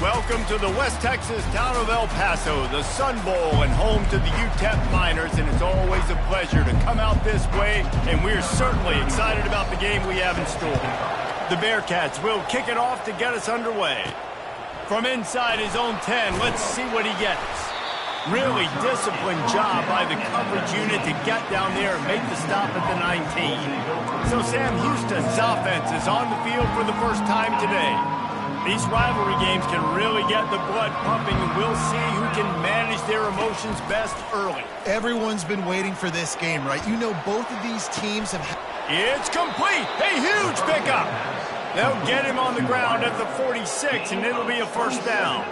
Welcome to the West Texas town of El Paso, the Sun Bowl and home to the UTEP Miners, and it's always a pleasure to come out this way, and we're certainly excited about the game we have in store. The Bearcats will kick it off to get us underway. From inside his own 10, let's see what he gets. Really disciplined job by the coverage unit to get down there and make the stop at the 19. So Sam Houston's offense is on the field for the first time today. These rivalry games can really get the blood pumping, and we'll see who can manage their emotions best early. Everyone's been waiting for this game, right? You know both of these teams have... It's complete! A huge pickup! They'll get him on the ground at the 46, and it'll be a first down.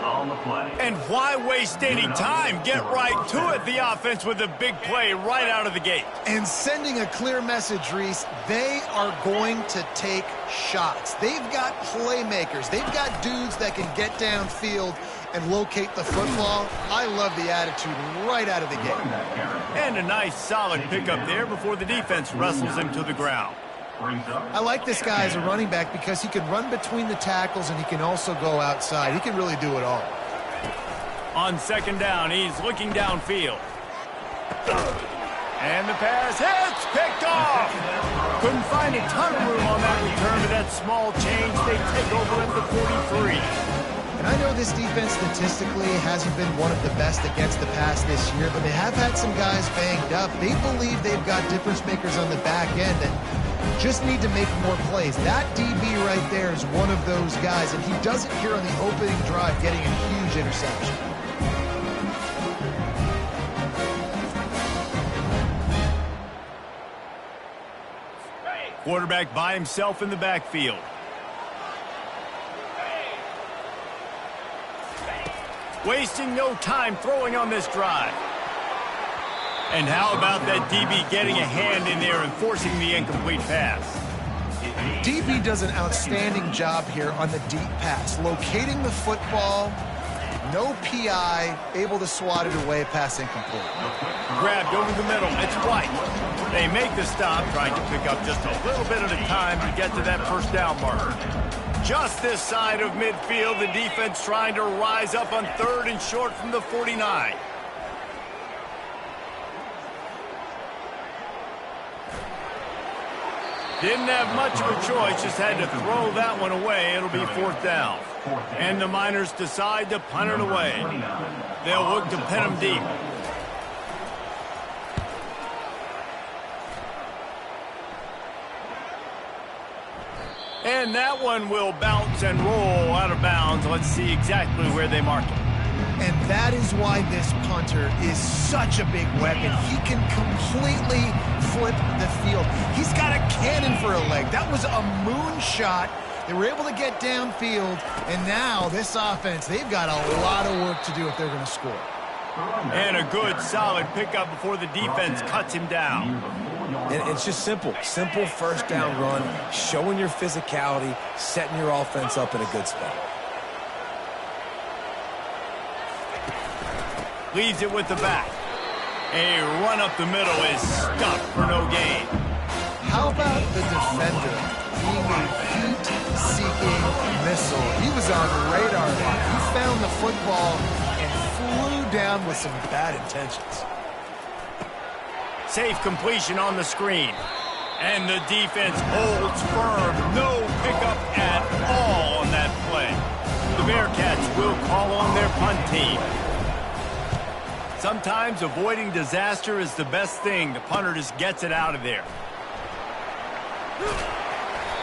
And why waste any time? Get right to it, the offense, with a big play right out of the gate. And sending a clear message, Reese, they are going to take shots. They've got playmakers. They've got dudes that can get downfield and locate the football. I love the attitude right out of the gate. And a nice, solid pickup there before the defense wrestles him to the ground. I like this guy as a running back because he can run between the tackles and he can also go outside. He can really do it all. On second down, he's looking downfield. And the pass hits, picked off. Couldn't find a ton of room on that return, but that small change, they take over at the 43. And I know this defense statistically hasn't been one of the best against the pass this year, but they have had some guys banged up. They believe they've got difference makers on the back end and just need to make more plays. That DB right there is one of those guys, and he does it here on the opening drive, getting a huge interception. Quarterback by himself in the backfield. Wasting no time throwing on this drive. And how about that DB getting a hand in there and forcing the incomplete pass? DB does an outstanding job here on the deep pass. Locating the football, no PI, able to swat it away, pass incomplete. Grabbed over the middle, it's White. They make the stop, trying to pick up just a little bit at a time to get to that first down marker. Just this side of midfield, the defense trying to rise up on third and short from the 49. Didn't have much of a choice, just had to throw that one away. It'll be fourth down. And the Miners decide to punt it away. They'll look to pin him deep. And that one will bounce and roll out of bounds. Let's see exactly where they mark it. And that is why this punter is such a big weapon. He can completely flip the field. He's got a cannon for a leg. That was a moonshot. They were able to get downfield, and now this offense, they've got a lot of work to do if they're going to score. And a good, solid pickup before the defense cuts him down. And it's just simple first down run, showing your physicality, setting your offense up in a good spot. Leaves it with the back. A run up the middle is stuffed for no gain. How about the defender being a heat-seeking missile? He was on the radar line. He found the football and flew down with some bad intentions. Safe completion on the screen. And the defense holds firm. No pickup at all on that play. The Bearcats will call on their punt team. Sometimes avoiding disaster is the best thing. The punter just gets it out of there.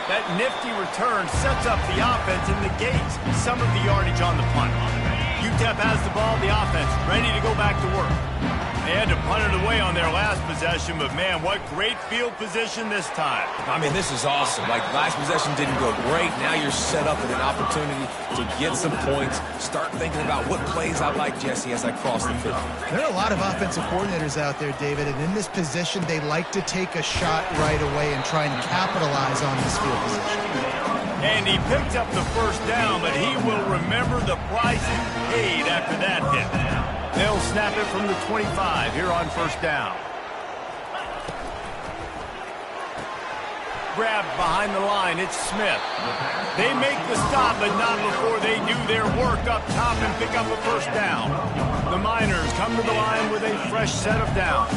That nifty return sets up the offense and negates some of the yardage on the punt. UTEP has the ball, the offense ready to go back to work. They had to punt it away on their last possession, but man, what great field position this time. I mean, this is awesome. Like, last possession didn't go great. Now you're set up with an opportunity to get some points. Start thinking about what plays I like, Jesse, as I cross the field. There are a lot of offensive coordinators out there, David, and in this position, they like to take a shot right away and try and capitalize on this field position. And he picked up the first down, but he will remember the price he paid after that hit. They'll snap it from the 25 here on first down. grabbed behind the line. It's Smith. They make the stop, but not before they do their work up top and pick up a first down. The Miners come to the line with a fresh set of downs.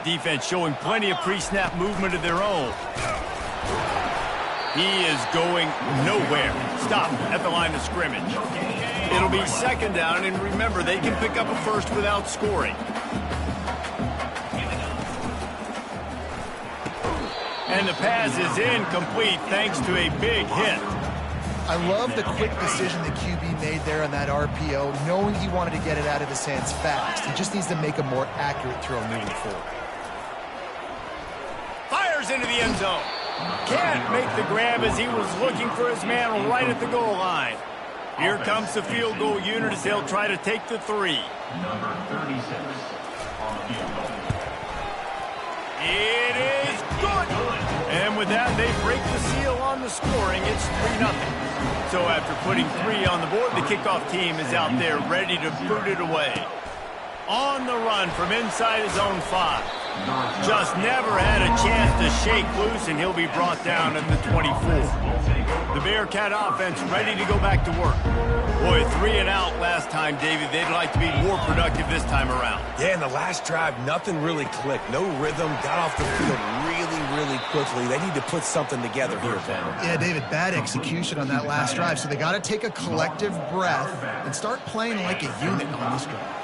Defense showing plenty of pre-snap movement of their own. He is going nowhere. Stop at the line of scrimmage. It'll be second down, and remember, they can pick up a first without scoring. And the pass is incomplete thanks to a big hit. I love the quick decision the QB made there on that RPO, knowing he wanted to get it out of his hands fast. He just needs to make a more accurate throw moving forward. Fires into the end zone. Can't make the grab as he was looking for his man right at the goal line. Here comes the field goal unit as they'll try to take the 3. Number 36 on the field goal. It is good. And with that, they break the seal on the scoring. It's 3-0. So after putting 3 on the board, the kickoff team is out there ready to boot it away. On the run from inside his own 5. Just never had a chance to shake loose, and he'll be brought down at the 24. The Bearcat offense ready to go back to work. Boy, 3 and out last time, David. They'd like to be more productive this time around. Yeah, in the last drive, nothing really clicked. No rhythm, got off the field really quickly. They need to put something together here, Ben. Yeah, David, bad execution on that last drive, so they got to take a collective breath and start playing like a unit on this drive.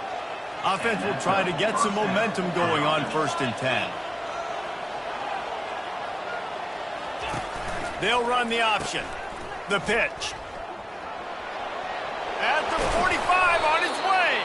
Offense will try to get some momentum going on 1st and 10. They'll run the option. The pitch. At the 45 on his way.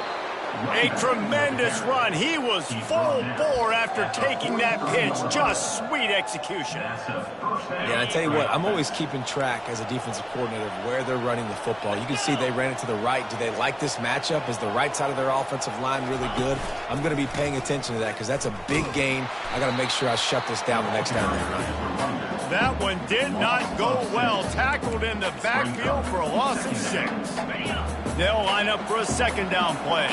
A tremendous run. He was full bore after taking that pitch. Just sweet execution. Yeah, I tell you what, I'm always keeping track as a defensive coordinator of where they're running the football. You can see they ran it to the right. Do they like this matchup? Is the right side of their offensive line really good? I'm going to be paying attention to that because that's a big gain. I got to make sure I shut this down the next time they run. That one did not go well. Tackled in the backfield for a loss of 6. They'll line up for a second down play.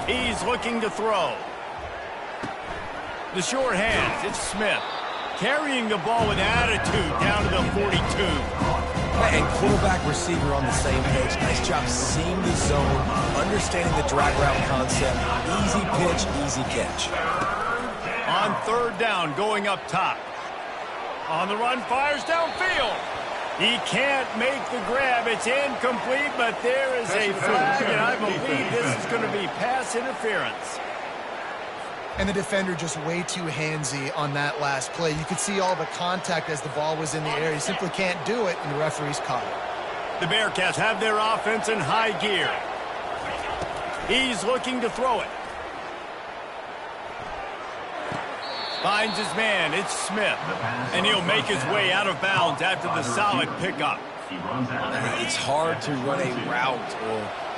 He's looking to throw. The short hands, it's Smith. Carrying the ball with attitude down to the 42. And quarterback receiver on the same page. Nice job seeing the zone, understanding the drag route concept. Easy pitch, easy catch. On 3rd down, going up top. On the run, fires downfield. He can't make the grab. It's incomplete, but there is a flag, and I believe this is going to be pass interference. And the defender just way too handsy on that last play. You could see all the contact as the ball was in the air. He simply can't do it, and the referee's caught it. The Bearcats have their offense in high gear. He's looking to throw it. Finds his man, it's Smith. And he'll make his way out of bounds after the solid pickup. It's hard to run a route or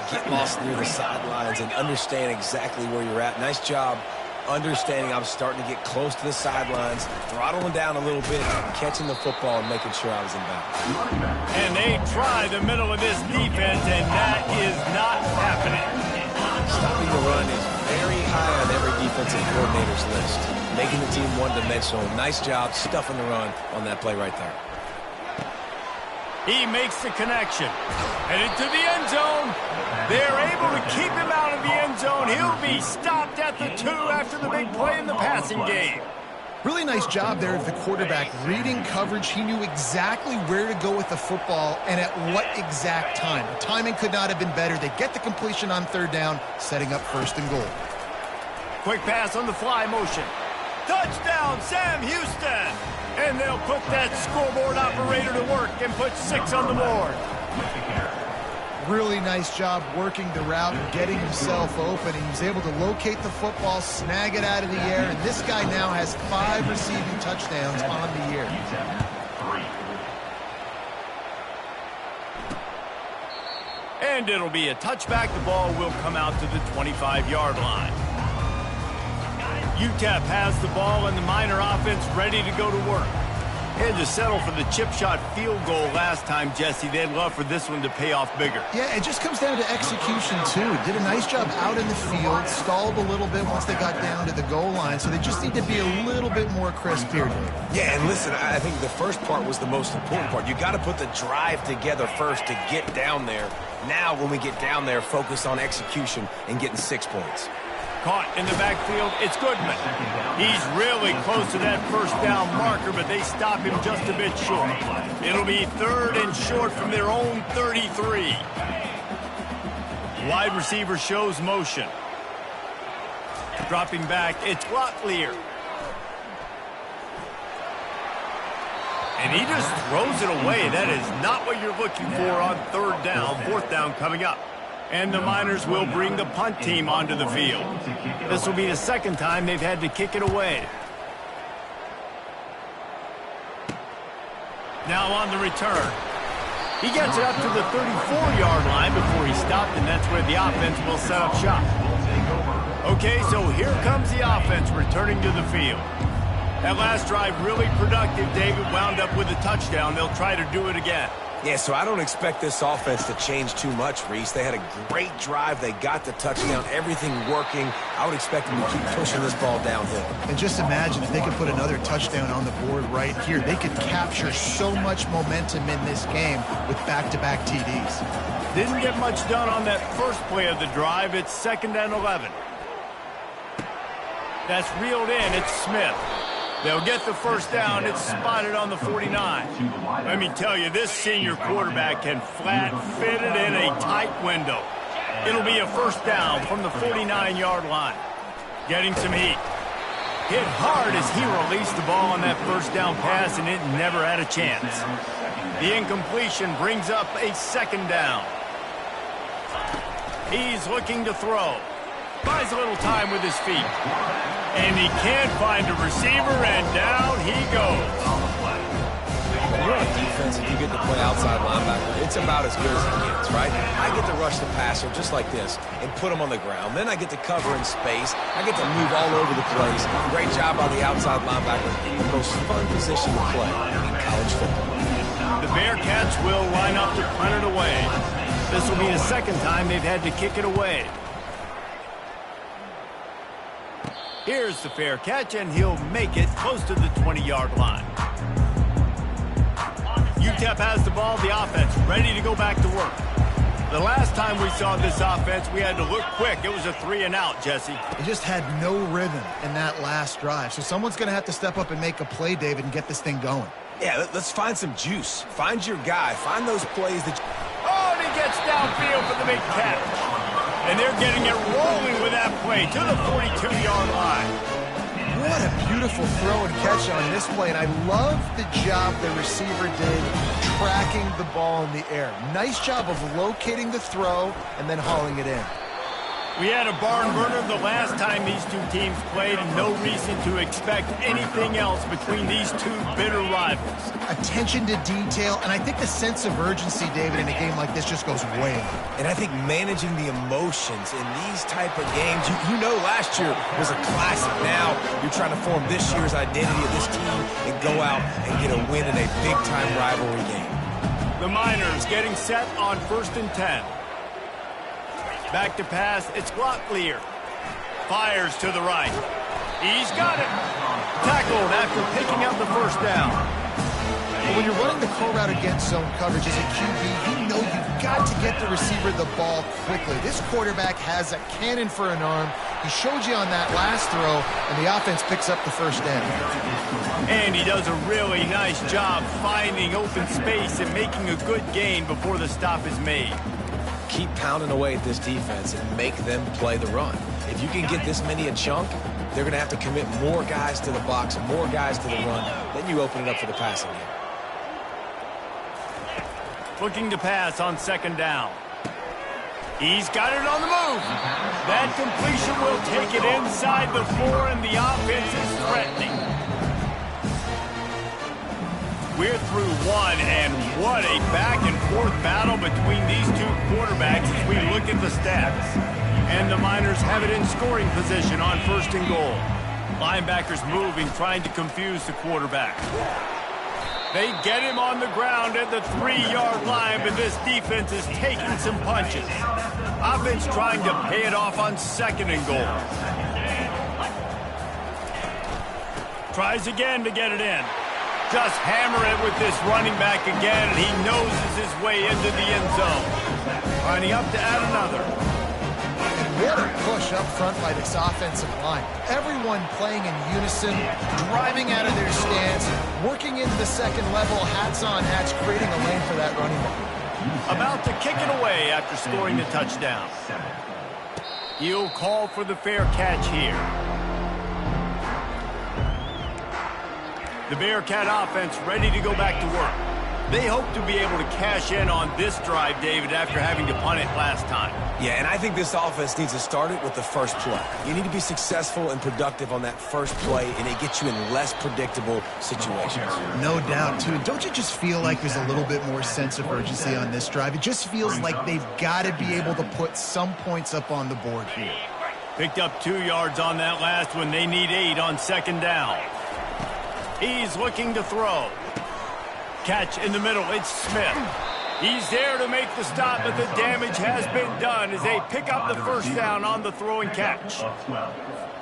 get lost near the sidelines and understand exactly where you're at. Nice job understanding I'm starting to get close to the sidelines, throttling down a little bit, catching the football and making sure I was in bounds. And they try the middle of this defense, and that is not happening. Stopping the run is very high on every defensive coordinator's list. Making the team one-dimensional. Nice job stuffing the run on that play right there. He makes the connection. Headed to the end zone. They're able to keep him out of the end zone. He'll be stopped at the 2 after the big play in the passing game. Really nice job there of the quarterback reading coverage. He knew exactly where to go with the football and at what exact time. The timing could not have been better. They get the completion on 3rd down, setting up 1st and goal. Quick pass on the fly motion. Touchdown, Sam Houston! And they'll put that scoreboard operator to work and put 6 on the board. Really nice job working the route and getting himself open. He was able to locate the football, snag it out of the air, and this guy now has 5 receiving touchdowns on the year. And it'll be a touchback. The ball will come out to the 25-yard line. UTEP has the ball and the Miner offense ready to go to work. Had to settle for the chip shot field goal last time, Jesse. They'd love for this one to pay off bigger. Yeah, it just comes down to execution, too. Did a nice job out in the field, stalled a little bit once they got down to the goal line, so they just need to be a little bit more crisp here, David. Yeah, and listen, I think the first part was the most important part. You got to put the drive together first to get down there. Now, when we get down there, focus on execution and getting 6 points. Caught in the backfield, it's Goodman. He's really close to that first down marker, but they stop him just a bit short. It'll be 3rd and short from their own 33. Wide receiver shows motion. Dropping back, it's Locklear. And he just throws it away. That is not what you're looking for on 3rd down, 4th down coming up. And the Miners will bring the punt team onto the field. This will be the 2nd time they've had to kick it away. Now on the return. He gets it up to the 34-yard line before he stopped, and that's where the offense will set up shop. Okay, so here comes the offense returning to the field. That last drive really productive. David wound up with a touchdown. They'll try to do it again. Yeah, so I don't expect this offense to change too much, Reese. They had a great drive. They got the touchdown, everything working. I would expect them to keep pushing this ball downhill. And just imagine if they could put another touchdown on the board right here. They could capture so much momentum in this game with back-to-back TDs. Didn't get much done on that first play of the drive. It's 2nd and 11. That's reeled in. It's Smith. They'll get the first down. It's spotted on the 49. Let me tell you, this senior quarterback can flat fit it in a tight window. It'll be a 1st down from the 49-yard line. Getting some heat. Hit hard as he released the ball on that 1st down pass, and it never had a chance. The incompletion brings up a 2nd down. He's looking to throw. Buys a little time with his feet. And he can't find a receiver, and down he goes. When you're on defense and you get to play outside linebacker, it's about as good as it gets, right? I get to rush the passer just like this and put him on the ground. Then I get to cover in space. I get to move all over the place. Great job by the outside linebacker. The most fun position to play in college football. The Bearcats will line up to punt it away. This will be the 2nd time they've had to kick it away. Here's the fair catch, and he'll make it close to the 20-yard line. UTEP has the ball, the offense ready to go back to work. The last time we saw this offense, we had to look quick. It was a 3-and-out, Jesse. They just had no rhythm in that last drive. So someone's going to have to step up and make a play, David, and get this thing going. Yeah, let's find some juice. Find your guy. Find those plays that... Oh, and he gets downfield for the big catch. And they're getting it rolling with that play to the 42-yard line. What a beautiful throw and catch on this play. And I love the job the receiver did tracking the ball in the air. Nice job of locating the throw and then hauling it in. We had a barn burner the last time these two teams played, and no reason to expect anything else between these two bitter rivals. Attention to detail, and I think the sense of urgency, David, in a game like this just goes way up. And I think managing the emotions in these type of games, you know last year was a classic. Now you're trying to form this year's identity of this team and go out and get a win in a big-time rivalry game. The Miners getting set on 1st and 10. Back to pass, it's Locklear. Fires to the right. He's got it. Tackled after picking up the 1st down. When you're running the curl route against zone coverage as a QB, you know you've got to get the receiver the ball quickly. This quarterback has a cannon for an arm. He showed you on that last throw, and the offense picks up the 1st down. And he does a really nice job finding open space and making a good gain before the stop is made. Keep pounding away at this defense and make them play the run. If you can get this many a chunk, they're going to have to commit more guys to the box, more guys to the run. Then you open it up for the passing game. Looking to pass on 2nd down. He's got it on the move. That completion will take it inside the 4, and the offense is threatening. We're through one, and what a back-and-forth battle between these two quarterbacks as we look at the stats. And the Miners have it in scoring position on 1st and goal. Linebackers moving, trying to confuse the quarterback. They get him on the ground at the 3-yard line, but this defense is taking some punches. Offense trying to pay it off on 2nd and goal. Tries again to get it in. Just hammer it with this running back again, and he noses his way into the end zone. Lining up to add another. What a push up front by this offensive line. Everyone playing in unison, driving out of their stance, working into the second level, hats on hats, creating a lane for that running back. About to kick it away after scoring the touchdown. He'll call for the fair catch here. The Bearcat offense ready to go back to work. They hope to be able to cash in on this drive, David, after having to punt it last time. Yeah, and I think this offense needs to start it with the first play. You need to be successful and productive on that first play, and it gets you in less predictable situations. No doubt, too. Don't you just feel like there's a little bit more sense of urgency on this drive? It just feels like they've got to be able to put some points up on the board here. Picked up 2 yards on that last one. They need 8 on 2nd down. He's looking to throw. Catch in the middle. It's Smith. He's there to make the stop, but the damage has been done as they pick up the first down on the throw and catch.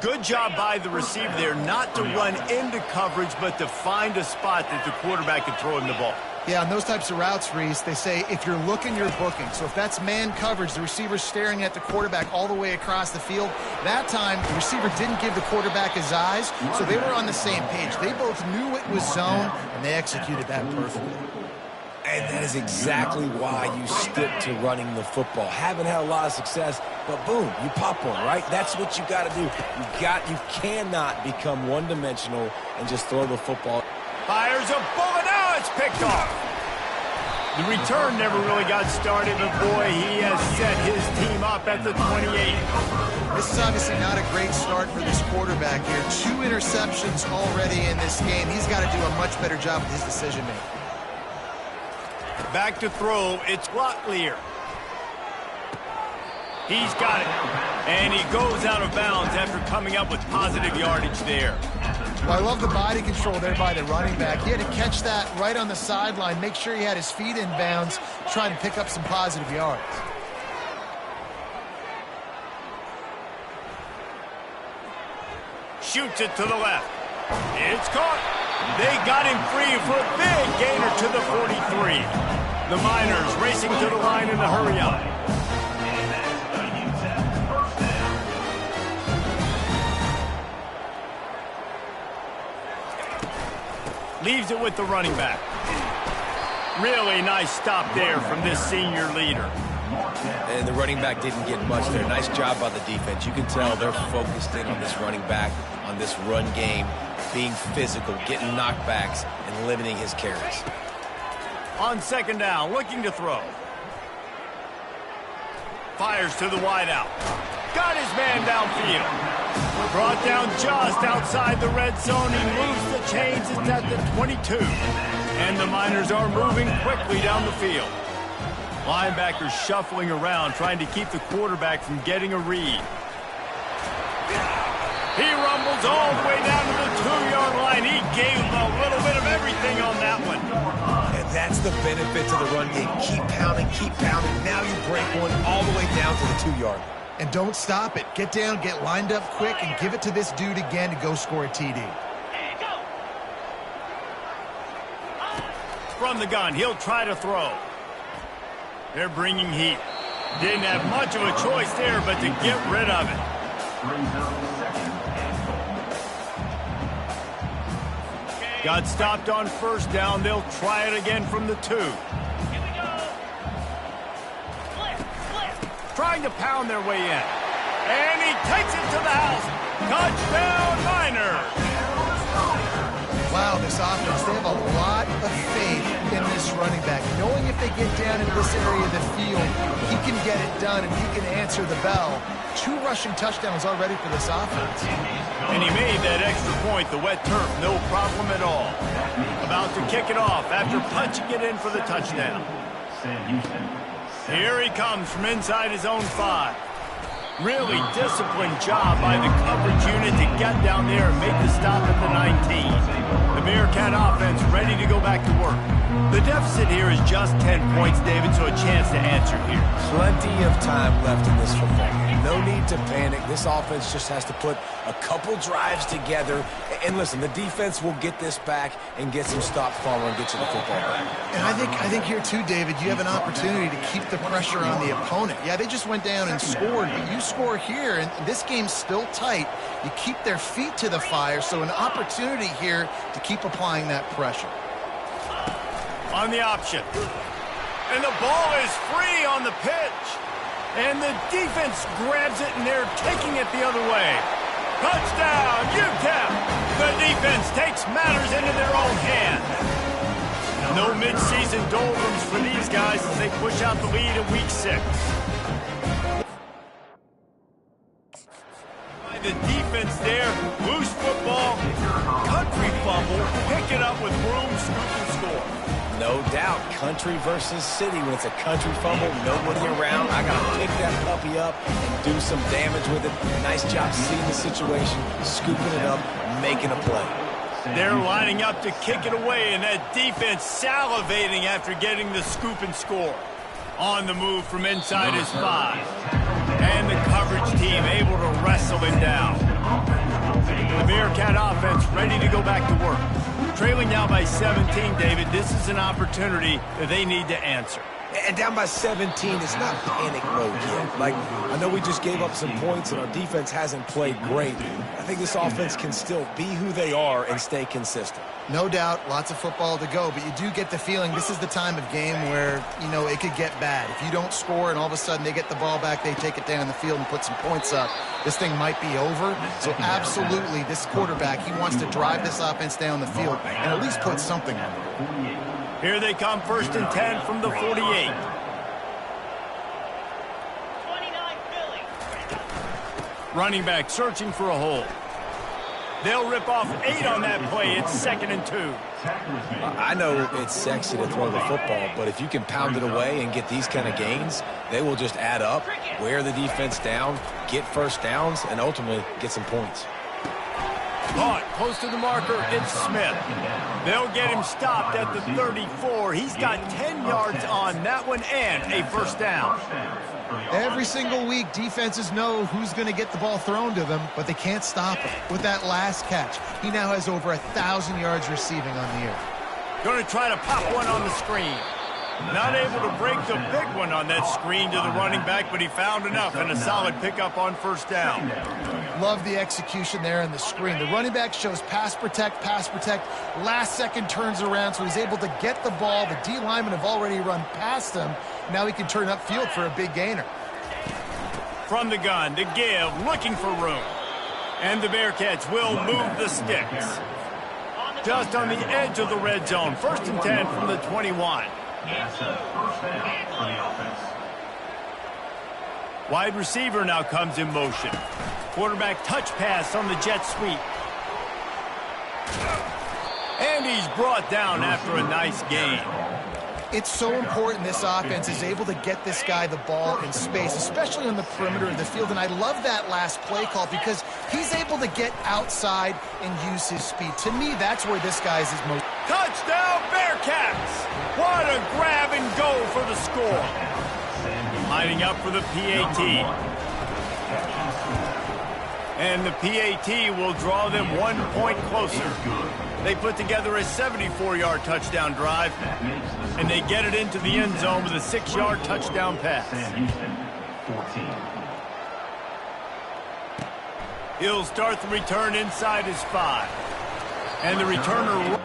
Good job by the receiver there not to run into coverage, but to find a spot that the quarterback can throw him the ball. Yeah, on those types of routes, Reese, they say if you're looking, you're booking. So if that's man coverage, the receiver's staring at the quarterback all the way across the field. That time, the receiver didn't give the quarterback his eyes, so they were on the same page. They both knew it was zone, and they executed that perfectly. And that is exactly why you stick to running the football. Haven't had a lot of success, but boom, you pop one, right? That's what you got to do. You cannot become one-dimensional and just throw the football. Fires a bullet. Now it's picked off. The return never really got started, but boy, he has set his team up at the 28. This is obviously not a great start for this quarterback here. 2 interceptions already in this game. He's got to do a much better job with his decision-making. Back to throw. It's Locklear. He's got it. And he goes out of bounds after coming up with positive yardage there. Well, I love the body control there by the running back. He had to catch that right on the sideline, make sure he had his feet in bounds, trying to pick up some positive yards. Shoots it to the left. It's caught. They got him free for a big gainer to the 43. The Miners racing to the line in a hurry-up. Leaves it with the running back. Really nice stop there from this senior leader. And the running back didn't get much there. Nice job by the defense. You can tell they're focused in on this running back, on this run game, being physical, getting knockbacks, and limiting his carries. On 2nd down, looking to throw. Fires to the wideout. Got his man downfield. Brought down just outside the red zone. He moves the chains. It's at the 22. And the Miners are moving quickly down the field. Linebackers shuffling around, trying to keep the quarterback from getting a read. He rumbles all the way down to the 2-yard line. He gave him a little bit of everything on that one. And that's the benefit to the run game. Keep pounding, keep pounding. Now you break one all the way down to the 2-yard. And don't stop it. Get down, get lined up quick, and give it to this dude again to go score a TD. From the gun, he'll try to throw. They're bringing heat. Didn't have much of a choice there, but to get rid of it. Got stopped on 1st down. They'll try it again from the 2. Trying to pound their way in. And he takes it to the house. Touchdown, Miners. Wow, this offense, they have a lot of faith in this running back. Knowing if they get down in this area of the field, he can get it done and he can answer the bell. 2 rushing touchdowns already for this offense. And he made that extra point, the wet turf, no problem at all. About to kick it off after punching it in for the touchdown. Here he comes from inside his own 5. Really disciplined job by the coverage unit to get down there and make the stop at the 19. The Bearcat offense ready to go back to work. The deficit here is just 10 points, David, so a chance to answer here. Plenty of time left in this football game. No need to panic. This offense just has to put a couple drives together. And listen, the defense will get this back and get some stops following and get you the football back. And I think here too, David, you have an opportunity to keep the pressure on the opponent. Yeah, they just went down and scored, but you score here, and this game's still tight. You keep their feet to the fire, so an opportunity here to keep applying that pressure. On the option. And the ball is free on the pitch. And the defense grabs it, and they're taking it the other way. Touchdown, UTEP! The defense takes matters into their own hands. No midseason doldrums for these guys as they push out the lead in Week 6. By the defense there, loose football, country fumble, pick it up with room, scoop, and score. No doubt, country versus city. When it's a country fumble, nobody around. I got to pick that puppy up and do some damage with it. Nice job seeing the situation, scooping it up, making a play. They're lining up to kick it away, and that defense salivating after getting the scoop and score. On the move from inside his 5. And the coverage team able to wrestle him down. The Bearcat offense ready to go back to work. Trailing now by 17, David. This is an opportunity that they need to answer. And down by 17, it's not panic mode yet. Like, I know we just gave up some points and our defense hasn't played great. I think this offense can still be who they are and stay consistent. No doubt, lots of football to go, but you do get the feeling this is the time of game where, you know, it could get bad. If you don't score and all of a sudden they get the ball back, they take it down the field and put some points up, this thing might be over. So absolutely, this quarterback, he wants to drive this offense down the field and at least put something on it. Here they come, 1st and 10 from the 48. 29 Philly. Running back searching for a hole. They'll rip off 8 on that play. It's 2nd and 2. I know it's sexy to throw the football, but if you can pound it away and get these kind of gains, they will just add up, wear the defense down, get first downs, and ultimately get some points. Caught close to the marker, it's Smith. They'll get him stopped at the 34. He's got 10 yards on that one and a first down. Every single week, defenses know who's going to get the ball thrown to them, but they can't stop him. With that last catch, he now has over 1,000 yards receiving on the year. Going to try to pop one on the screen. Not able to break the big one on that screen to the running back, but he found enough and a solid pickup on first down. Love the execution there on the screen. The running back shows pass protect, last second turns around, so he's able to get the ball. The D linemen have already run past him. Now he can turn upfield for a big gainer. From the gun to give, looking for room. And the Bearcats will move the sticks. Just on the edge of the red zone. 1st and 10 from the 21. Wide receiver now comes in motion. Quarterback touch pass on the jet sweep. And he's brought down after a nice gain. It's so important this offense is able to get this guy the ball in space, especially on the perimeter of the field. And I love that last play call because he's able to get outside and use his speed. To me, that's where this guy is his most... Touchdown, Bearcats! What a grab and go for the score. Lining up for the PAT. And the PAT will draw them 1 point closer. They put together a 74-yard touchdown drive, and they get it into the end zone with a 6-yard touchdown pass. He'll start the return inside his 5. And the returner...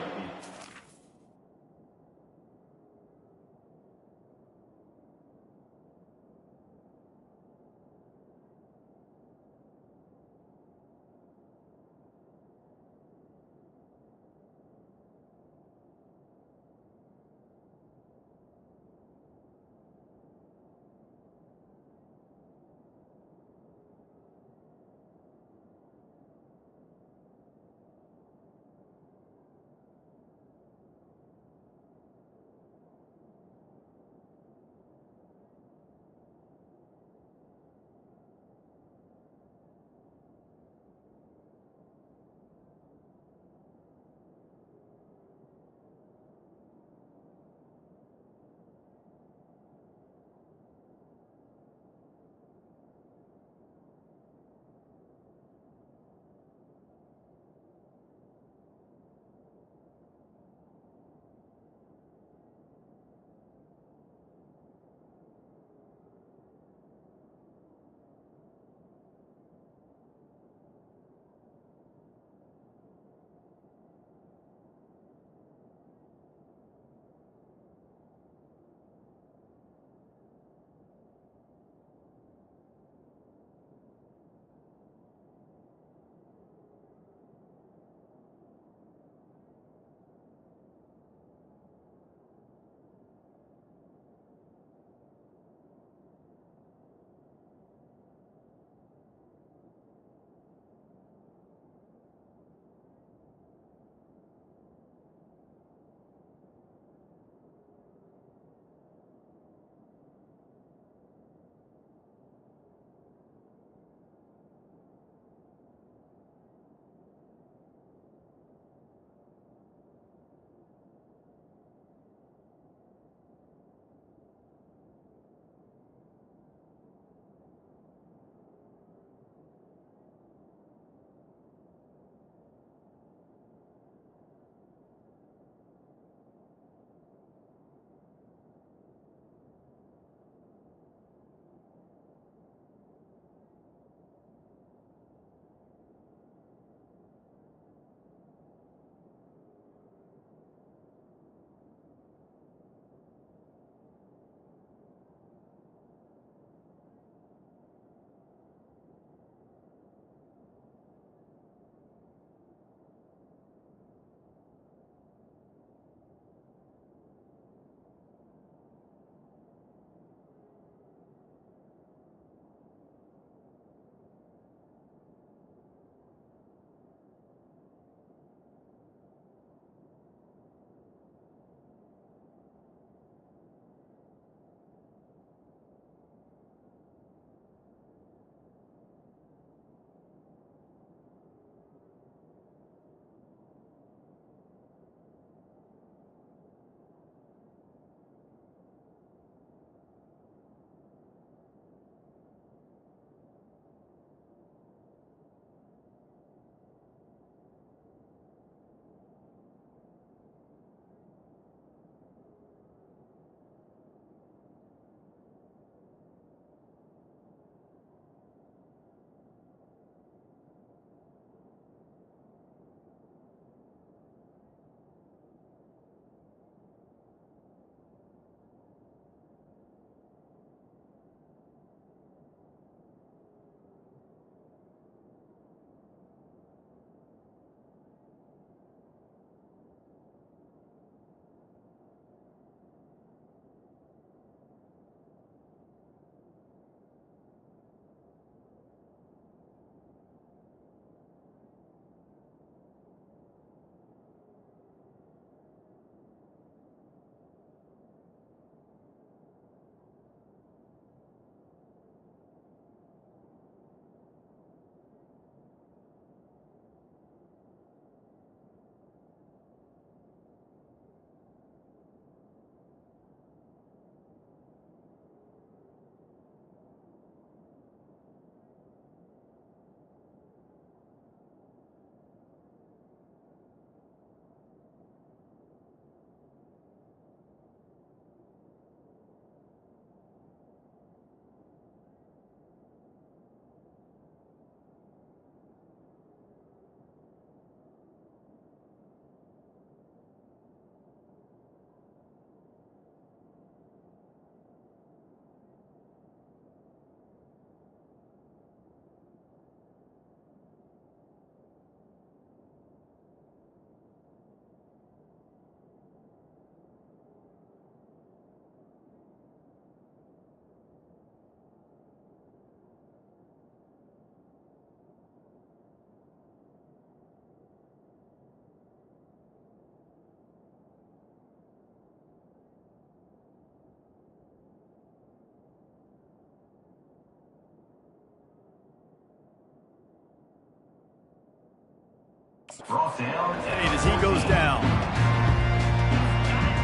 Brought down. As he goes down.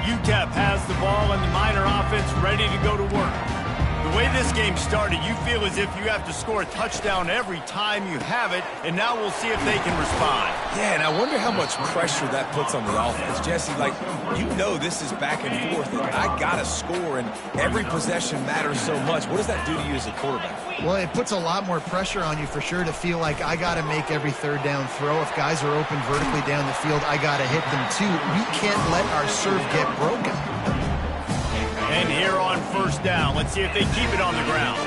UTEP has the ball and the Miner offense ready to go to work. The way this game started, you feel as if you have to score a touchdown every time you have it, and now we'll see if they can respond. Yeah, and I wonder how much pressure that puts on the offense. Jesse, like, you know this is back and forth, and I got to score, and every possession matters so much. What does that do to you as a quarterback? Well, it puts a lot more pressure on you for sure to feel like I got to make every third down throw. If guys are open vertically down the field, I got to hit them too. We can't let our serve get broken. And here on first down, let's see if they keep it on the ground.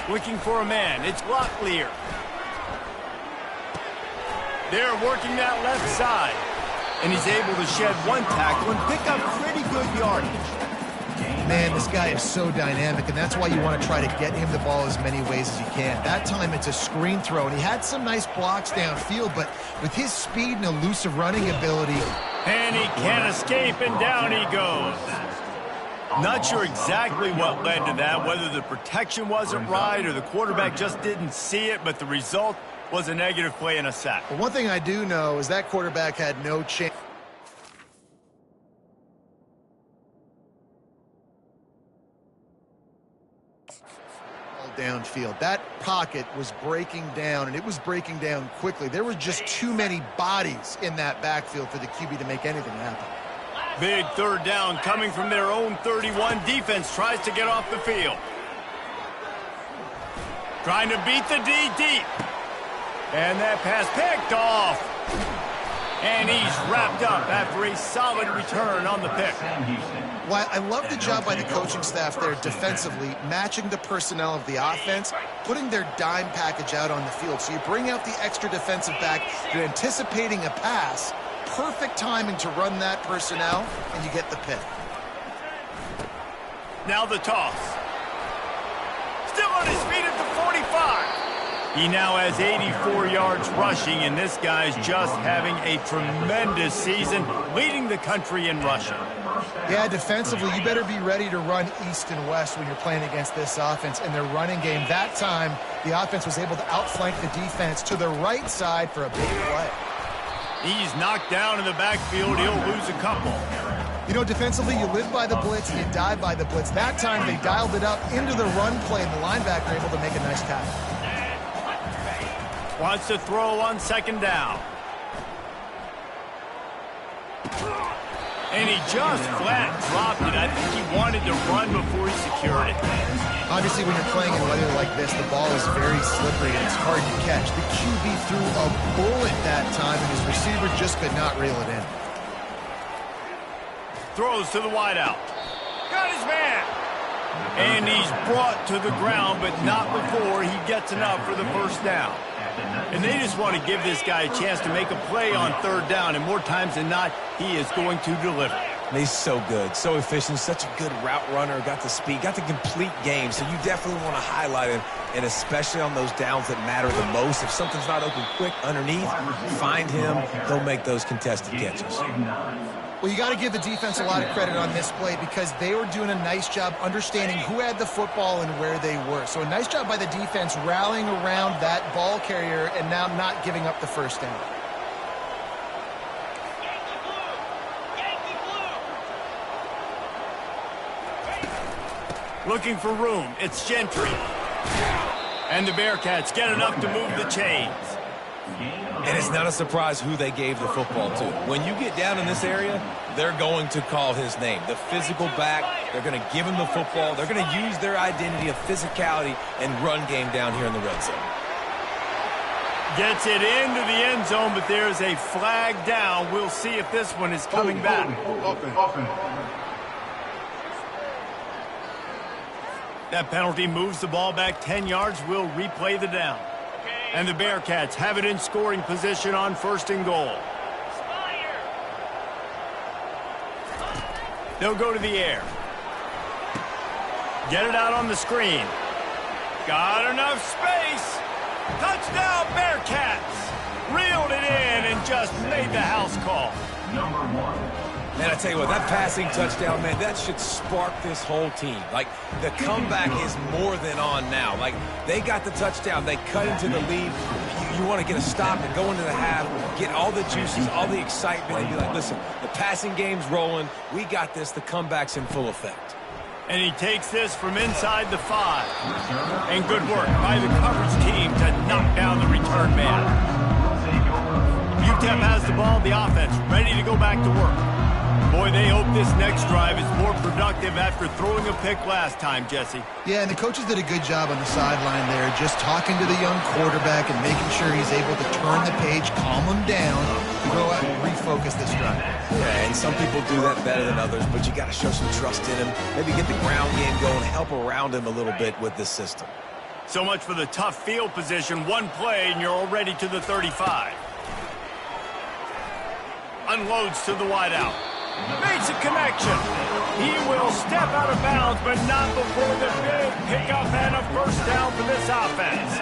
Looking for a man, it's Locklear. They're working that left side. And he's able to shed one tackle and pick up pretty good yardage. Man, this guy is so dynamic, and that's why you want to try to get him the ball as many ways as you can. That time it's a screen throw, and he had some nice blocks downfield, but with his speed and elusive running ability... And he can't escape, and down he goes. Not sure exactly what led to that, whether the protection wasn't right or the quarterback just didn't see it, but the result was a negative play and a sack. But one thing I do know is that quarterback had no chance. Downfield. That pocket was breaking down, and it was breaking down quickly. There were just too many bodies in that backfield for the QB to make anything happen. Big third down coming from their own 31. Defense tries to get off the field. Trying to beat the D deep. And that pass picked off. And he's wrapped up after a solid return on the pick. Well, I love the job by the coaching staff there defensively, matching the personnel of the offense, putting their dime package out on the field. So you bring out the extra defensive back, you're anticipating a pass, perfect timing to run that personnel, and you get the pick. Now the toss. Still on his feet at the 45. He now has 84 yards rushing, and this guy's just having a tremendous season, leading the country in rushing. Yeah, defensively, you better be ready to run east and west when you're playing against this offense. In their running game, that time, the offense was able to outflank the defense to the right side for a big play. He's knocked down in the backfield. He'll lose a couple. You know, defensively, you live by the blitz, you die by the blitz. That time, they dialed it up into the run play, and the linebacker able to make a nice tackle. Wants to throw on second down. And he just flat dropped it. I think he wanted to run before he secured it. Obviously, when you're playing in weather like this, the ball is very slippery and it's hard to catch. The QB threw a bullet that time, and his receiver just could not reel it in. Throws to the wideout. Got his man. And he's brought to the ground, but not before he gets enough for the first down. And they just want to give this guy a chance to make a play on third down, and more times than not, he is going to deliver. And he's so good, so efficient, such a good route runner, got the speed, got the complete game, so you definitely want to highlight him, and especially on those downs that matter the most. If something's not open quick underneath, find him, he'll make those contested catches. Well, you got to give the defense a lot of credit on this play because they were doing a nice job understanding who had the football and where they were. So a nice job by the defense rallying around that ball carrier and now not giving up the first down. Looking for room. It's Gentry. And the Bearcats get enough to move the chains. And it's not a surprise who they gave the football to. When you get down in this area, they're going to call his name. The physical back, they're going to give him the football. They're going to use their identity of physicality and run game down here in the red zone. Gets it into the end zone, but there's a flag down. We'll see if this one is coming back. That penalty moves the ball back 10 yards. We'll replay the down. And the Bearcats have it in scoring position on first and goal. They'll go to the air. Get it out on the screen. Got enough space. Touchdown, Bearcats. Reeled it in and just made the house call. Man, I tell you what, that passing touchdown, man, that should spark this whole team. Like, the comeback is more than on now. Like, they got the touchdown. They cut into the lead. You want to get a stop and go into the half, get all the juices, all the excitement, and be like, listen, the passing game's rolling. We got this. The comeback's in full effect. And he takes this from inside the 5. And good work by the coverage team to knock down the return man. UTEP has the ball, the offense ready to go back to work. Boy, they hope this next drive is more productive after throwing a pick last time, Jesse. Yeah, and the coaches did a good job on the sideline there, just talking to the young quarterback and making sure he's able to turn the page, calm him down, to go out and refocus this drive. Yeah, and some people do that better than others, but you got to show some trust in him. Maybe get the ground game going, help around him a little bit with this system. So much for the tough field position. One play, and you're already to the 35. Unloads to the wideout. Makes a connection. He will step out of bounds, but not before the big pickup and a first down for this offense.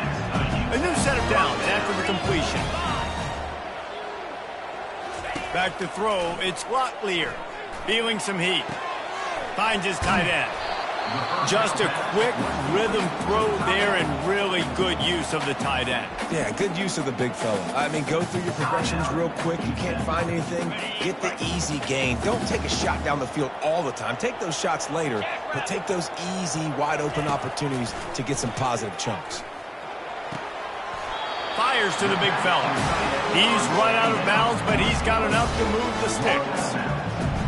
A new set of downs after the completion. Back to throw, it's Locklear. Feeling some heat. Finds his tight end. Just a quick rhythm throw there and really good use of the tight end. Yeah, good use of the big fella. I mean, go through your progressions real quick. You can't find anything, get the easy gain. Don't take a shot down the field all the time. Take those shots later, but take those easy, wide-open opportunities to get some positive chunks. Fires to the big fella. He's run out of bounds, but he's got enough to move the sticks.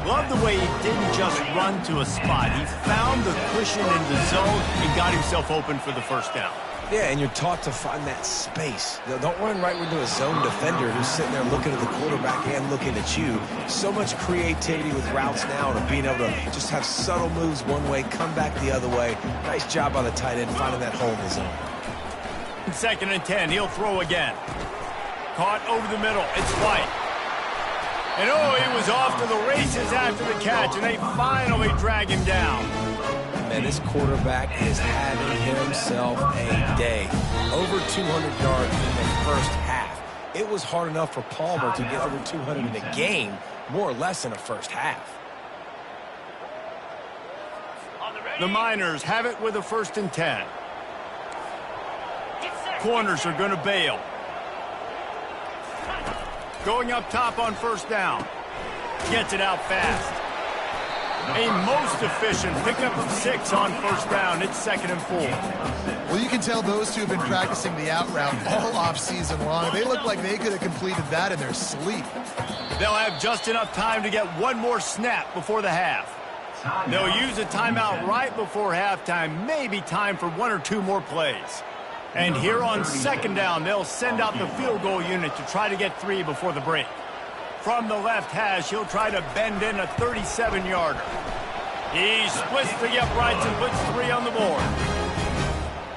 Love the way he didn't just run to a spot. He found the cushion in the zone and got himself open for the first down. Yeah, and you're taught to find that space. Don't run right into a zone defender who's sitting there looking at the quarterback and looking at you. So much creativity with routes now and being able to just have subtle moves one way, come back the other way. Nice job by the tight end finding that hole in the zone. 2nd and 10, he'll throw again. Caught over the middle, it's White. And oh, he was off to the races after the catch, and they finally drag him down. Man, this quarterback is having himself a day. Over 200 yards in the first half. It was hard enough for Palmer to get over 200 in a game, more or less in a first half. The Miners have it with a 1st and 10. Corners are going to bail. Going up top on 1st down. Gets it out fast. A most efficient pickup of 6 on 1st down. It's 2nd and 4. Well, you can tell those two have been practicing the out route all off-season long. They look like they could have completed that in their sleep. They'll have just enough time to get one more snap before the half. They'll use a timeout right before halftime. Maybe time for 1 or 2 more plays. And here on 2nd down, they'll send out the field goal unit to try to get 3 before the break. From the left hash, he'll try to bend in a 37-yarder. He splits the uprights and puts 3 on the board.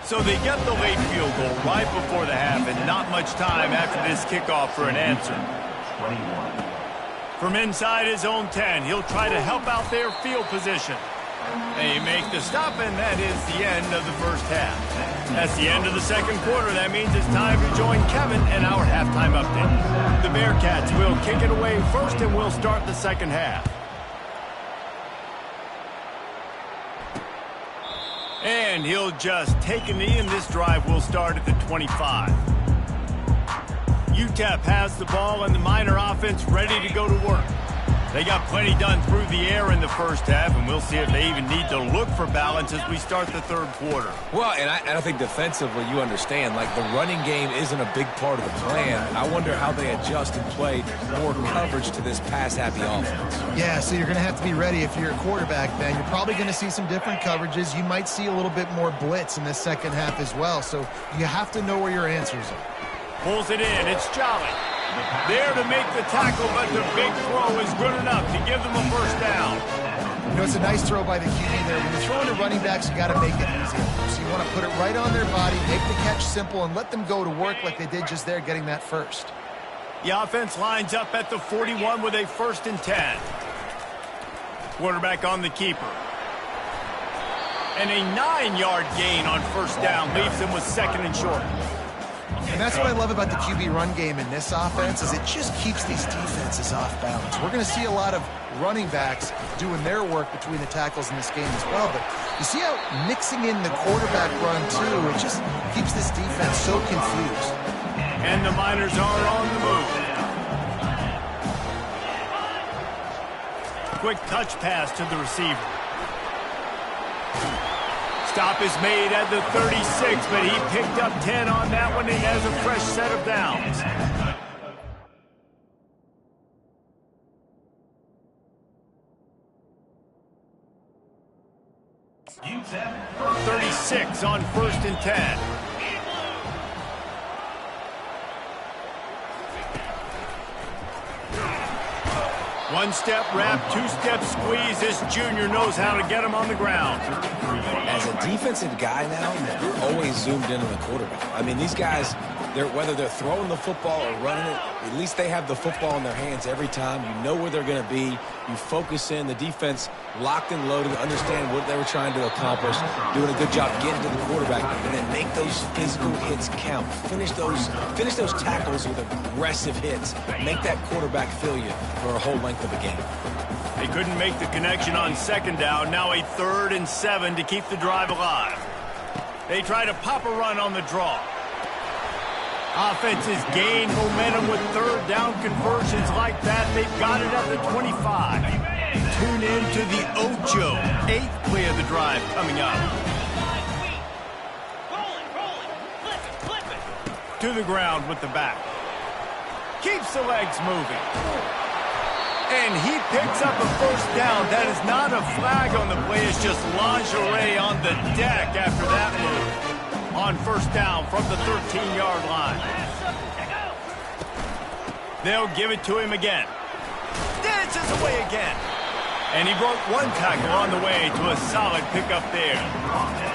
So they get the late field goal right before the half, and not much time after this kickoff for an answer. From inside his own 10, he'll try to help out their field position. They make the stop, and that is the end of the first half. That's the end of the 2nd quarter. That means it's time to join Kevin in our halftime update. The Bearcats will kick it away first, and we'll start the 2nd half. And he'll just take a knee, and this drive will start at the 25. UTEP has the ball, and the Miner offense ready to go to work. They got plenty done through the air in the first half, and we'll see if they even need to look for balance as we start the 3rd quarter. Well, and I think defensively, you understand, like the running game isn't a big part of the plan. And I wonder how they adjust and play more coverage to this pass-happy offense. Yeah, so you're going to have to be ready if you're a quarterback, then. You're probably going to see some different coverages. You might see a little bit more blitz in this 2nd half as well, so you have to know where your answers are. Pulls it in. It's Jolly. There to make the tackle, but the big throw is good enough to give them a 1st down. You know, it's a nice throw by the QB there. When you're throwing to running backs, you got to make it easy. So you want to put it right on their body, make the catch simple, and let them go to work like they did just there, getting that 1st. The offense lines up at the 41 with a 1st and 10. Quarterback on the keeper. And a 9-yard gain on 1st down leaves him with 2nd and short. And that's what I love about the QB run game in this offense is it just keeps these defenses off balance. We're going to see a lot of running backs doing their work between the tackles in this game as well. But you see how mixing in the quarterback run, too, it just keeps this defense so confused. And the Miners are on the move. Quick touch pass to the receiver. Stop is made at the 36, but he picked up 10 on that one and has a fresh set of downs. UTEP 36 on 1st and 10. One-step wrap, two-step squeeze. This junior knows how to get him on the ground. As a defensive guy now, you're always zoomed in on the quarterback. I mean, these guys, whether they're throwing the football or running it, at least they have the football in their hands every time. You know where they're going to be. You focus in. The defense locked and loaded, understand what they were trying to accomplish, doing a good job getting to the quarterback, and then make those physical hits count. Finish those tackles with aggressive hits. Make that quarterback feel you for a whole length of a game. They couldn't make the connection on 2nd down. Now a 3rd and 7 to keep the drive alive. They try to pop a run on the draw. Offenses gain momentum with 3rd down conversions like that. They've got it at the 25. Tune in to the Ocho. 8th play of the drive coming up. Flip it. To the ground with the back. Keeps the legs moving. And he picks up a 1st down. That is not a flag on the play. It's just lingerie on the deck after that move. On 1st down from the 13-yard line. They'll give it to him again. Dances away again. And he broke one tackle on the way to a solid pickup there.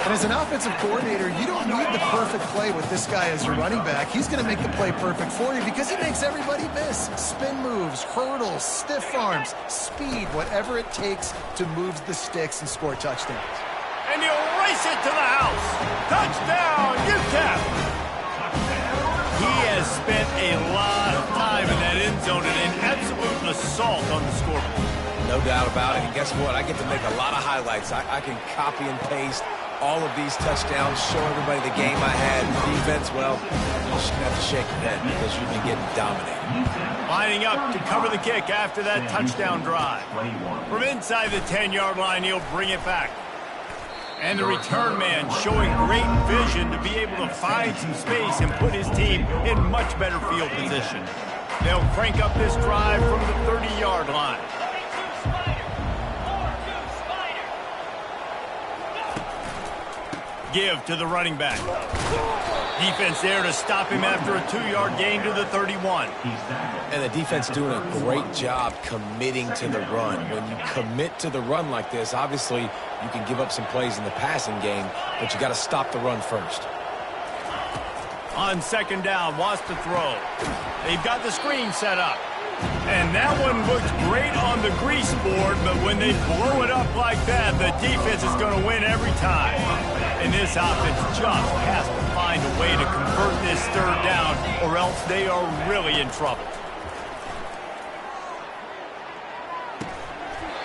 And as an offensive coordinator, you don't need the perfect play with this guy as your running back. He's going to make the play perfect for you because he makes everybody miss. Spin moves, hurdles, stiff arms, speed, whatever it takes to move the sticks and score touchdowns. And he'll race it to the house. Touchdown, UTEP. He has spent a lot of time in that end zone and an absolute assault on the scoreboard. No doubt about it. And guess what? I get to make a lot of highlights. I can copy and paste all of these touchdowns, show everybody the game I had. Defense, well, you're just going to have to shake your head because you've been getting dominated. Lining up to cover the kick after that touchdown drive. From inside the 10-yard line, he'll bring it back. And the return man showing great vision to be able to find some space and put his team in much better field position. They'll crank up this drive from the 30-yard line. Give to the running back. Defense there to stop him after a 2-yard gain to the 31. And the defense doing a great job committing to the run. When you commit to the run like this, obviously you can give up some plays in the passing game, but you got to stop the run first. On 2nd down, wants to throw. They've got the screen set up. And that one looks great on the grease board, but when they blow it up like that, the defense is going to win every time. And this offense just has to find a way to convert this 3rd down, or else they are really in trouble.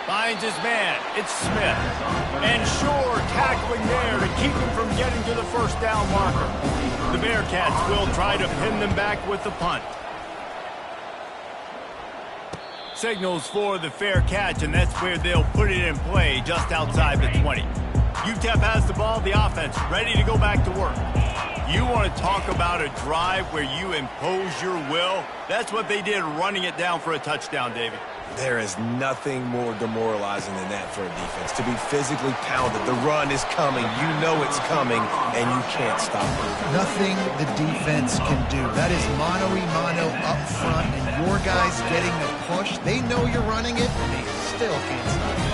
Finds his man. It's Smith. And Shore tackling there to keep him from getting to the 1st down marker. The Bearcats will try to pin them back with the punt. Signals for the fair catch, and that's where they'll put it in play just outside the 20. UTEP has the ball, the offense ready to go back to work. You want to talk about a drive where you impose your will? That's what they did running it down for a touchdown, David. There is nothing more demoralizing than that for a defense. To be physically pounded, the run is coming, you know it's coming, and you can't stop it. Nothing the defense can do. That is mano-a-mano up front, and your guys getting the push. They know you're running it, and they still can't stop it.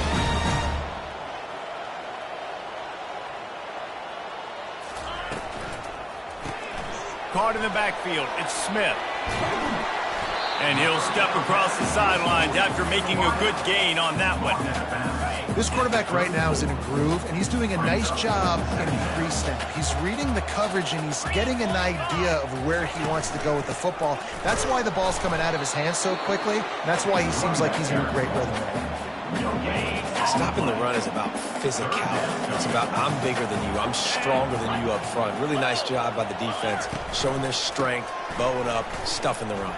Caught in the backfield, it's Smith. And he'll step across the sidelines after making a good gain on that one. This quarterback right now is in a groove, and he's doing a nice job in pre-snap. He's reading the coverage, and he's getting an idea of where he wants to go with the football. That's why the ball's coming out of his hands so quickly, and that's why he seems like he's in a great rhythm right now. Stopping the run is about physicality. It's about I'm bigger than you, I'm stronger than you up front. Really nice job by the defense, showing their strength, bowing up, stuffing the run.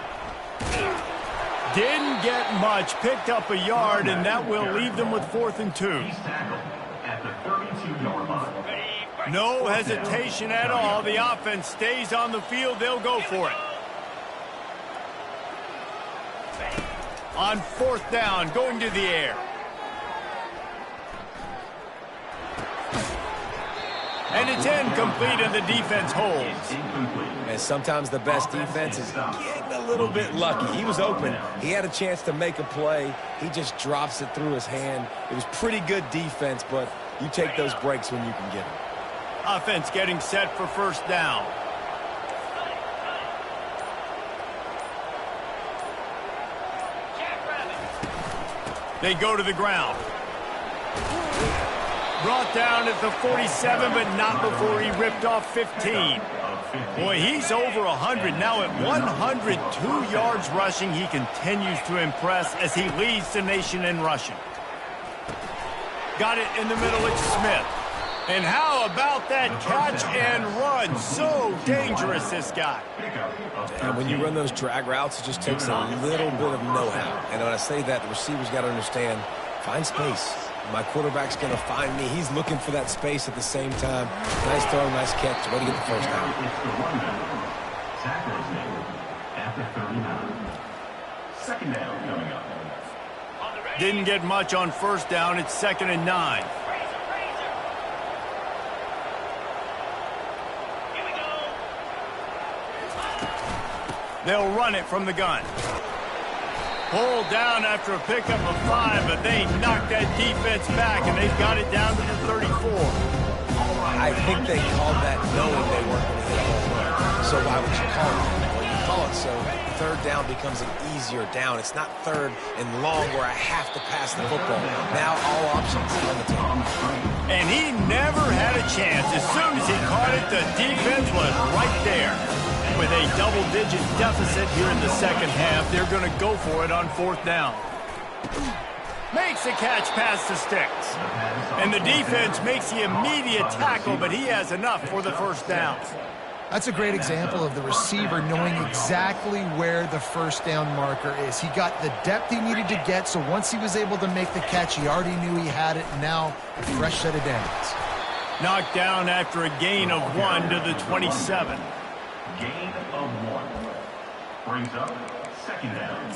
Didn't get much, picked up a yard, and that will leave them with 4th and 2. He's tackled at the 32-yard line. No hesitation at all. The offense stays on the field. They'll go for it. On 4th down, going to the air. And it's incomplete, and the defense holds. And sometimes the best defense is getting a little bit lucky. He was open. He had a chance to make a play. He just drops it through his hand. It was pretty good defense, but you take those breaks when you can get them. Offense getting set for 1st down. They go to the ground. Brought down at the 47, but not before he ripped off 15. Boy, he's over 100 now at 102 yards rushing. He continues to impress as he leads the nation in rushing. Got it in the middle, it's Smith. And how about that catch and run? So dangerous, this guy. And when you run those drag routes, it just takes a little bit of know-how. And when I say that, the receiver's got to understand, find space. My quarterback's going to find me. He's looking for that space at the same time. Nice throw, nice catch. Way to get the 1st down. Tackle is made at the 39. 2nd down coming up. Didn't get much on 1st down. It's 2nd and 9. They'll run it from the gun. Pulled down after a pickup of 5, but they knocked that defense back, and they've got it down to the 34. I think they called that knowing they weren't going to hit a home run. So why would you call it? Well, you call it so 3rd down becomes an easier down. It's not 3rd and long where I have to pass the football. Now all options on the table. And he never had a chance. As soon as he caught it, the defense was right there. With a double-digit deficit here in the 2nd half, they're going to go for it on 4th down. Makes the catch past the sticks. And the defense makes the immediate tackle, but he has enough for the 1st down. That's a great example of the receiver knowing exactly where the 1st down marker is. He got the depth he needed to get, so once he was able to make the catch, he already knew he had it. Now, a fresh set of downs. Knocked down after a gain of 1 to the 27. Gain of 1. Brings up 2nd down.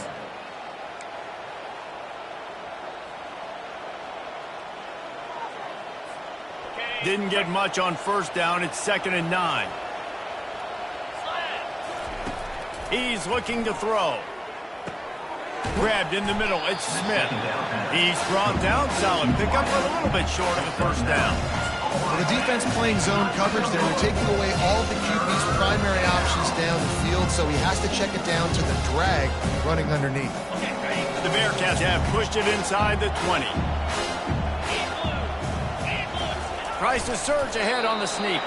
Didn't get much on 1st down. It's 2nd and 9. He's looking to throw. Grabbed in the middle. It's Smith. He's brought down. Solid pickup, but a little bit short of the 1st down. Well, the defense playing zone coverage there. They're taking away all of the QB's primary options down the field, so he has to check it down to the drag running underneath. The Bearcats have pushed it inside the 20. Tries to surge ahead on the sneak.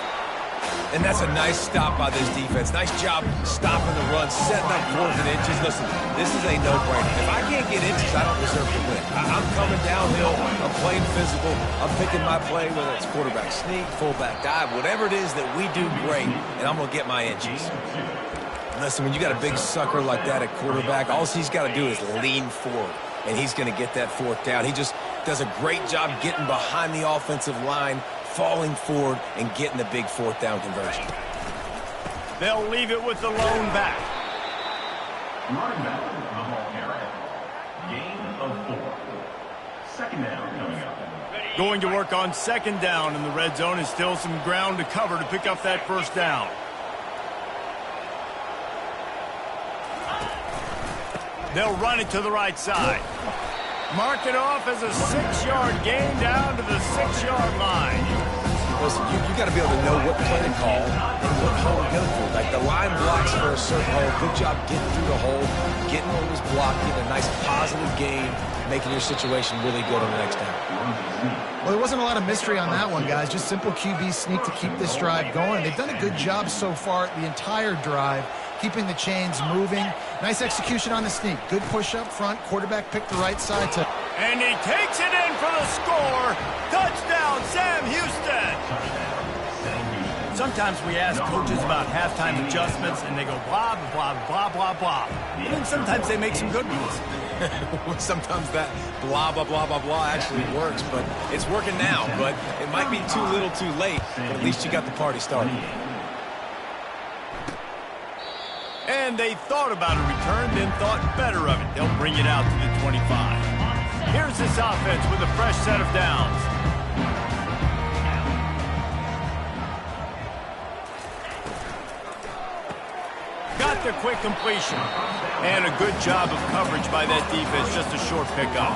And that's a nice stop by this defense. Nice job stopping the run, setting up 4th and inches. Listen, this is a no-brainer. If I can't get inches, I don't deserve to win. I'm coming downhill. I'm playing physical. I'm picking my play, whether it's quarterback sneak, fullback dive, whatever it is that we do great, and I'm going to get my inches. Listen, when you got a big sucker like that at quarterback, all he's got to do is lean forward, and he's going to get that 4th down. He just does a great job getting behind the offensive line, falling forward, and getting the big 4th down conversion. They'll leave it with the lone back. Running back, the ball carrier. Gain of 4. 2nd down coming up. Going to work on 2nd down in the red zone. Is still some ground to cover to pick up that 1st down. They'll run it to the right side. Mark it off as a 6-yard gain down to the 6-yard line. Listen, you got to be able to know what play to call and what hole to go through. Like the line blocks for a certain hole. Good job getting through the hole, getting what was blocked, getting a nice positive gain, making your situation really good on the next down. Well, there wasn't a lot of mystery on that one, guys. Just simple QB sneak to keep this drive going. They've done a good job so far the entire drive, keeping the chains moving. Nice execution on the sneak. Good push up front. Quarterback picked the right side to... And he takes it in for the score. Touchdown, Sam Houston. Sometimes we ask coaches about halftime adjustments, and they go blah, blah, blah, blah, blah. And then sometimes they make some good ones. Sometimes that blah, blah, blah, blah, blah actually works, but it's working now. But it might be too little too late, but at least you got the party started. And they thought about a return, then thought better of it. They'll bring it out to the 25. Here's this offense with a fresh set of downs. Got the quick completion. And a good job of coverage by that defense, just a short pickup.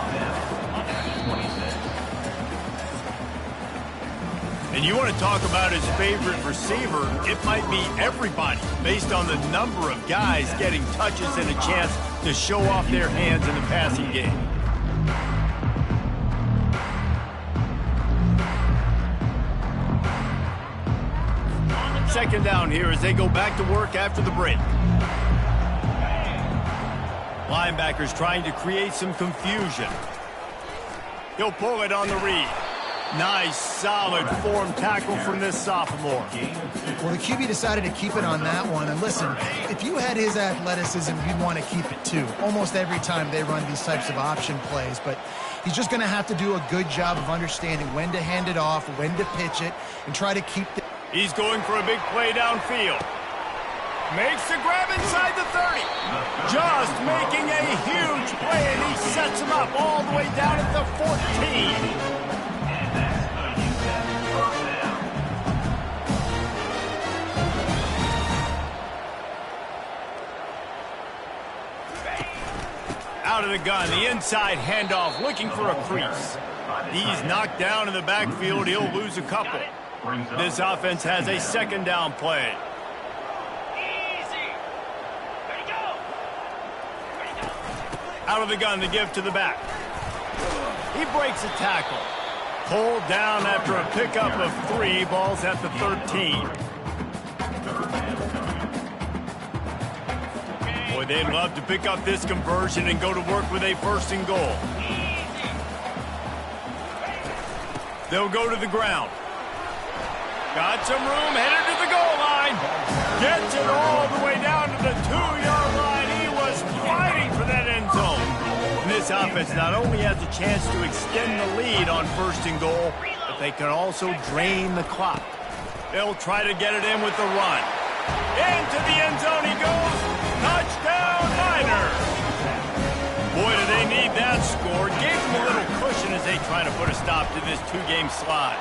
And you want to talk about his favorite receiver, it might be everybody, based on the number of guys getting touches and a chance to show off their hands in the passing game. Second down here as they go back to work after the break. Linebackers trying to create some confusion. He'll pull it on the read. Nice, solid form tackle from this sophomore. Well, the QB decided to keep it on that one. And listen, if you had his athleticism, you'd want to keep it too. Almost every time they run these types of option plays. But he's just going to have to do a good job of understanding when to hand it off, when to pitch it, and try to keep the... He's going for a big play downfield. Makes the grab inside the 30. Just making a huge play, and he sets him up all the way down at the 14. Out of the gun, the inside handoff, looking for a crease. He's knocked down in the backfield. He'll lose a couple. This offense has a second down play. Easy. Ready, go. Ready, go. Out of the gun, the give to the back. He breaks a tackle. Pulled down after a pickup of 3. Ball's at the 13. Boy, they'd love to pick up this conversion and go to work with a 1st and goal. They'll go to the ground. Got some room, headed to the goal line. Gets it all the way down to the 2-yard line. He was fighting for that end zone. And this offense not only has a chance to extend the lead on 1st and goal, but they can also drain the clock. They'll try to get it in with the run. Into the end zone he goes. Touchdown, Niners. Boy, do they need that score. Gave them a little cushion as they try to put a stop to this 2-game slide.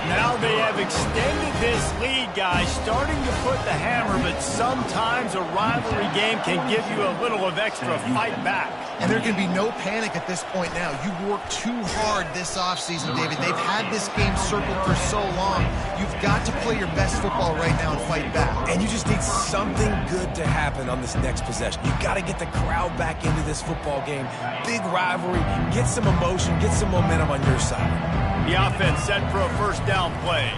Now they have extended this lead, guys, starting to put the hammer, but sometimes a rivalry game can give you a little of extra fight back. And there can be no panic at this point now. You've worked too hard this offseason, David. They've had this game circled for so long. You've got to play your best football right now and fight back. And you just need something good to happen on this next possession. You've got to get the crowd back into this football game. Big rivalry. Get some emotion. Get some momentum on your side. The offense set for a 1st down play.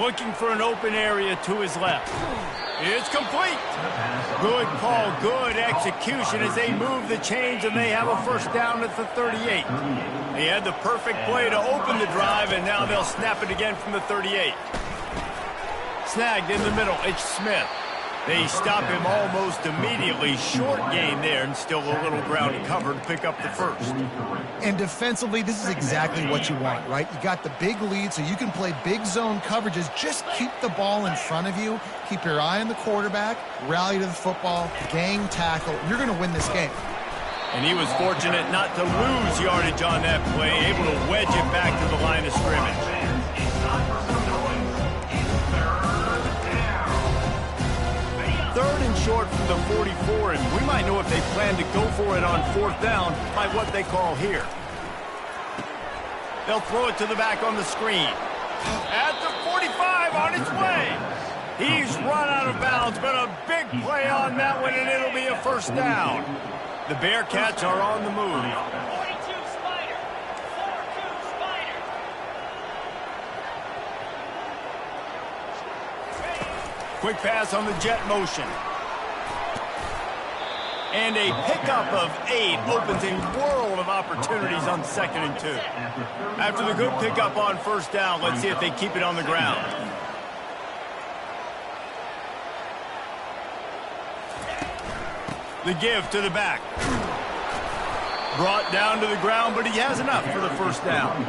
Looking for an open area to his left. It's complete. Good call, good execution as they move the chains and they have a 1st down at the 38. They had the perfect play to open the drive and now they'll snap it again from the 38. Snagged in the middle, it's Smith. They stop him almost immediately. Short gain there and still a little ground to cover to pick up the 1st. And defensively, this is exactly what you want, right? You got the big lead, so you can play big zone coverages. Just keep the ball in front of you. Keep your eye on the quarterback. Rally to the football. Gang tackle. You're going to win this game. And he was fortunate not to lose yardage on that play, able to wedge it back to the line of scrimmage. 3rd and short from the 44, and we might know if they plan to go for it on 4th down by what they call here. They'll throw it to the back on the screen. At the 45, on its way. He's run out of bounds, but a big play on that one, and it'll be a first down. The Bearcats are on the move. 42 Spider. 4-2 Spider. Quick pass on the jet motion. And a pickup of 8 opens a world of opportunities on 2nd and 2. After the good pickup on first down, let's see if they keep it on the ground. The give to the back. Brought down to the ground, but he has enough for the first down.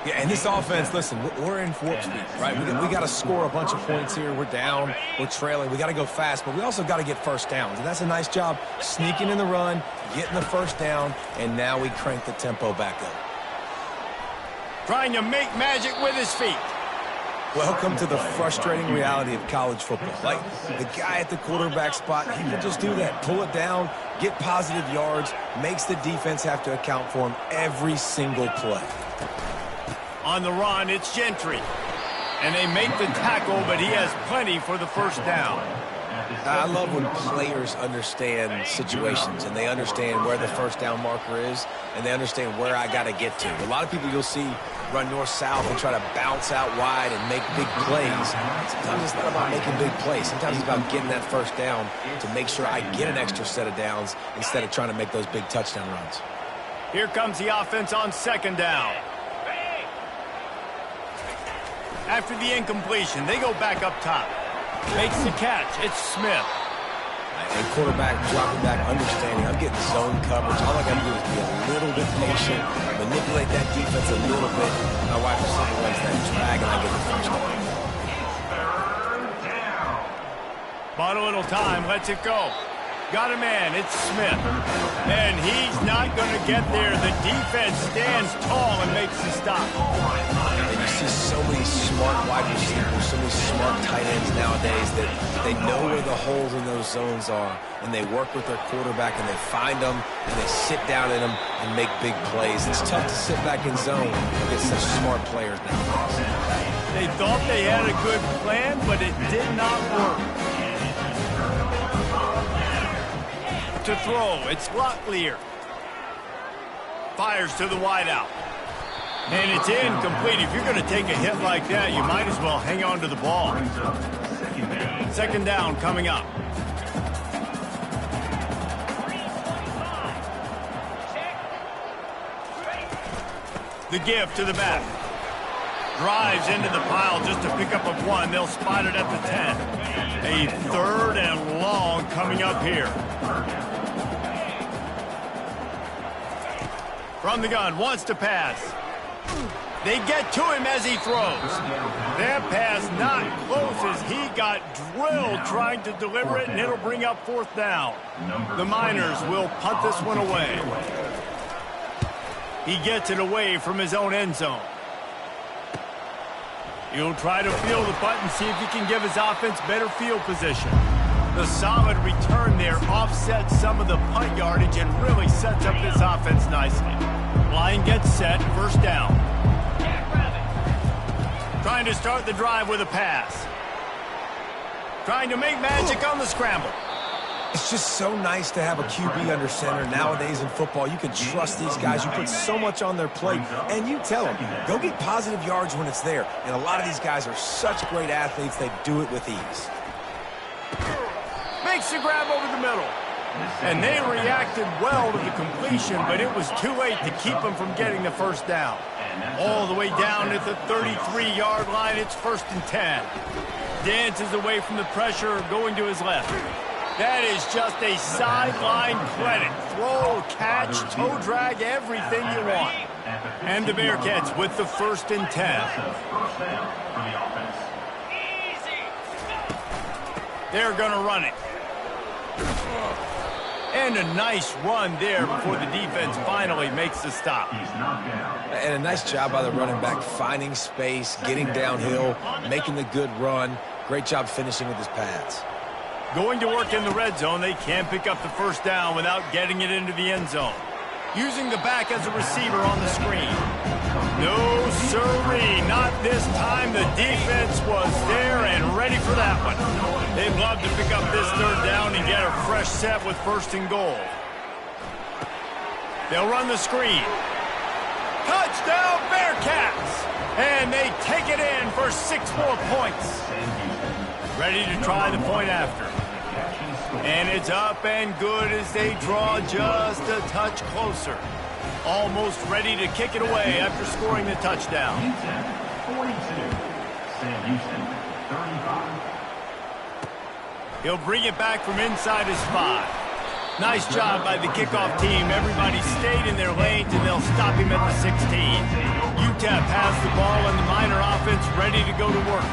Yeah, and this offense, listen, we're in warp speed, right? We got to score a bunch of points here. We're down. We're trailing. We got to go fast, but we also got to get first downs. And that's a nice job sneaking in the run, getting the first down, and now we crank the tempo back up. Trying to make magic with his feet. Welcome to the frustrating reality of college football. Like, the guy at the quarterback spot, he can just do that. Pull it down, get positive yards, makes the defense have to account for him every single play. On the run, it's Gentry. And they make the tackle, but he has plenty for the first down. I love when players understand situations and they understand where the first down marker is and they understand where I got to get to. A lot of people you'll see run north-south and try to bounce out wide and make big plays. Sometimes it's not about making big plays. Sometimes it's about getting that first down to make sure I get an extra set of downs instead of trying to make those big touchdown runs. Here comes the offense on 2nd down. After the incompletion, they go back up top. Makes the catch. It's Smith. And quarterback dropping back, understanding I'm getting zone coverage. All I got to do is be a little bit patient, manipulate that defense a little bit. My wide receiver runs that drag, and I get the first down. Bought a little time. Lets it go. Got a man. It's Smith. And he's not going to get there. The defense stands tall and makes the stop. And you see so many smart wide receivers, so many smart tight ends nowadays that they know where the holes in those zones are, and they work with their quarterback, and they find them, and they sit down in them and make big plays. It's tough to sit back in zone against such smart players now. They thought they had a good plan, but it did not work. To throw, it's Locklear. Fires to the wideout. And it's incomplete. If you're going to take a hit like that, you might as well hang on to the ball. 2nd down coming up. The give to the back. Drives into the pile just to pick up a 1. They'll spot it at the 10. A 3rd and long coming up here. From the gun, wants to pass. They get to him as he throws. That pass not close as he got drilled trying to deliver it, and it'll bring up 4th down. The Miners will punt this one away. He gets it away from his own end zone. He'll try to field the punt and see if he can give his offense better field position. The solid return there offsets some of the punt yardage and really sets up this offense nicely. Line gets set, first down. Trying to start the drive with a pass. Trying to make magic on the scramble. It's just so nice to have a QB under center nowadays in football. You can trust these guys. You put so much on their plate, and you tell them, go get positive yards when it's there. And a lot of these guys are such great athletes, they do it with ease. Makes the grab over the middle. And they reacted well to the completion, but it was too late to keep them from getting the first down. All the way down at the 33-yard line, it's 1st and 10. Dances away from the pressure, going to his left. That is just a sideline credit. Throw, catch, toe drag, everything you want. And the Bearcats with the 1st and 10. They're going to run it. And a nice run there before the defense finally makes the stop. And a nice job by the running back, finding space, getting downhill, making the good run. Great job finishing with his pads. Going to work in the red zone, they can't pick up the first down without getting it into the end zone. Using the back as a receiver on the screen. No, sirree, not this time. The defense was there and ready for that one. They'd love to pick up this third down and get a fresh set with 1st and goal. They'll run the screen. Touchdown, Bearcats! And they take it in for 6 more points. Ready to try the point after. And it's up and good as they draw just a touch closer. Almost ready to kick it away after scoring the touchdown. Houston, 42. Sam Houston, 35. He'll bring it back from inside his 5. Nice job by the kickoff team. Everybody stayed in their lanes, and they'll stop him at the 16. UTEP has the ball, and the Miner offense ready to go to work.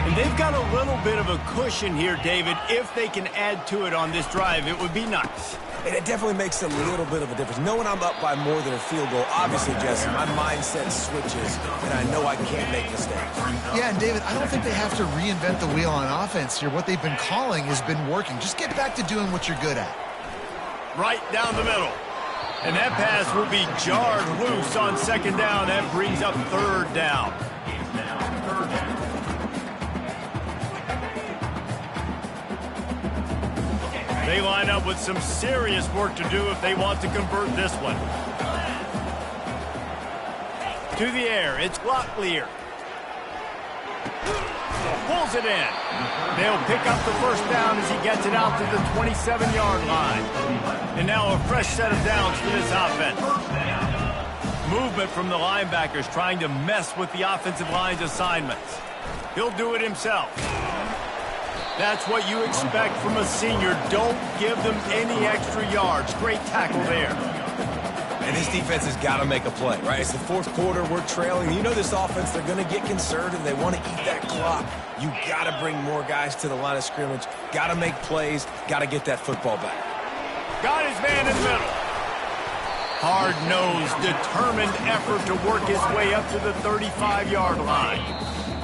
And they've got a little bit of a cushion here, David. If they can add to it on this drive, it would be nice. And it definitely makes a little bit of a difference. Knowing I'm up by more than a field goal, obviously, Jesse, my mindset switches, and I know I can't make mistakes. Yeah, and David, I don't think they have to reinvent the wheel on offense here. What they've been calling has been working. Just get back to doing what you're good at. Right down the middle. And that pass will be jarred loose on 2nd down. That brings up 3rd down. They line up with some serious work to do if they want to convert this one. To the air, it's Locklear. Pulls it in. They'll pick up the 1st down as he gets it out to the 27-yard line. And now a fresh set of downs for this offense. Movement from the linebackers trying to mess with the offensive line's assignments. He'll do it himself. That's what you expect from a senior. Don't give them any extra yards. Great tackle there. And this defense has got to make a play, right? It's the 4th quarter. We're trailing. You know this offense, they're going to get conservative. They want to eat that clock. You got to bring more guys to the line of scrimmage. Got to make plays. Got to get that football back. Got his man in the middle. Hard-nosed, determined effort to work his way up to the 35-yard line.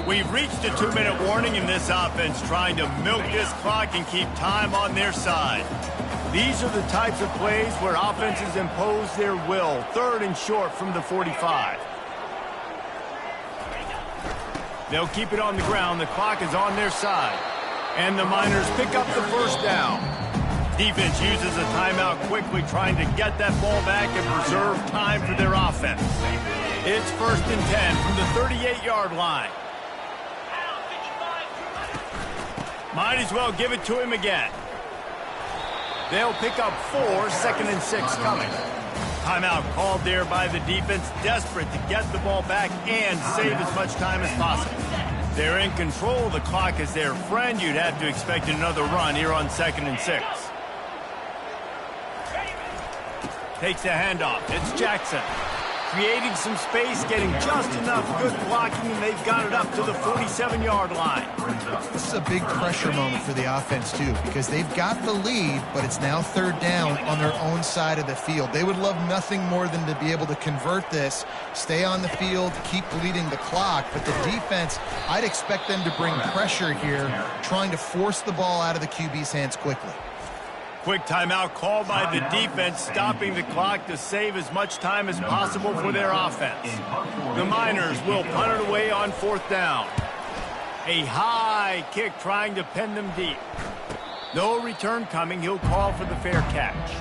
We've reached a 2-minute warning in this offense, trying to milk this clock and keep time on their side. These are the types of plays where offenses impose their will. 3rd and short from the 45. They'll keep it on the ground. The clock is on their side. And the Miners pick up the 1st down. Defense uses a timeout quickly, trying to get that ball back and preserve time for their offense. It's 1st and 10 from the 38-yard line. Might as well give it to him again. They'll pick up 4, 2nd and 6 coming. Timeout called there by the defense, desperate to get the ball back and save as much time as possible. They're in control. The clock is their friend. You'd have to expect another run here on 2nd and 6. Takes the handoff. It's Jackson. Creating some space, getting just enough good blocking, and they've got it up to the 47-yard line. This is a big pressure moment for the offense, too, because they've got the lead, but it's now 3rd down on their own side of the field. They would love nothing more than to be able to convert this, stay on the field, keep bleeding the clock, but the defense, I'd expect them to bring pressure here, trying to force the ball out of the QB's hands quickly. Quick timeout called by the defense, stopping the clock to save as much time as possible for their offense. The Miners will punt it away on 4th down. A high kick trying to pin them deep. No return coming. He'll call for the fair catch.